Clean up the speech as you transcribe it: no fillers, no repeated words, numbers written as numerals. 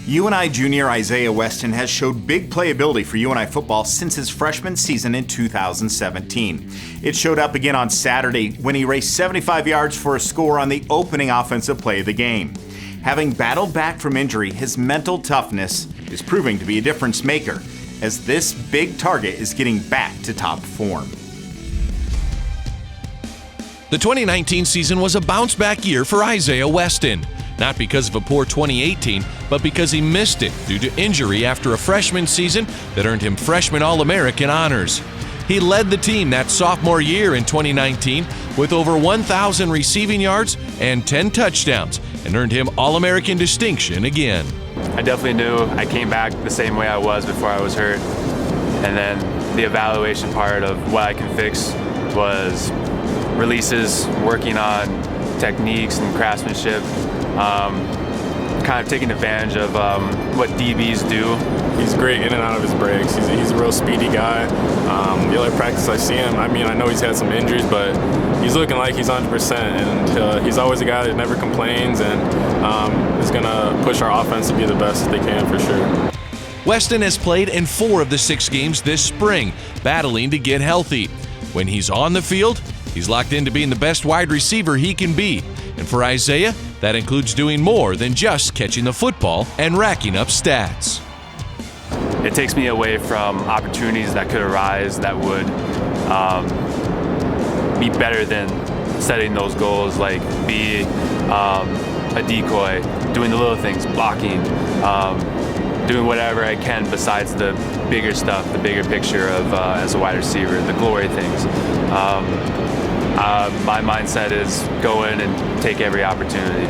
UNI junior Isaiah Weston has showed big playability for UNI football since his freshman season in 2017. It showed up again on Saturday when he raced 75 yards for a score on the opening offensive play of the game. Having battled back from injury, his mental toughness is proving to be a difference maker as this big target is getting back to top form. The 2019 season was a bounce-back year for Isaiah Weston. Not because of a poor 2018, but because he missed it due to injury after a freshman season that earned him freshman All-American honors. He led the team that sophomore year in 2019 with over 1,000 receiving yards and 10 touchdowns and earned him All-American distinction again. I definitely knew I came back the same way I was before I was hurt. And then the evaluation part of what I can fix was releases, working on techniques and craftsmanship, kind of taking advantage of what DBs do. He's great in and out of his breaks. He's a real speedy guy. The other practice I see him, I know he's had some injuries, but he's looking like he's 100%, and he's always a guy that never complains and is going to push our offense to be the best that they can for sure. Weston has played in 4 of the 6 games this spring, battling to get healthy. When he's on the field, he's locked into being the best wide receiver he can be. And for Isaiah, that includes doing more than just catching the football and racking up stats. It takes me away from opportunities that could arise that would be better than setting those goals, like be a decoy, doing the little things, blocking, doing whatever I can besides the bigger stuff, the bigger picture of as a wide receiver, the glory things. My mindset is go in and take every opportunity.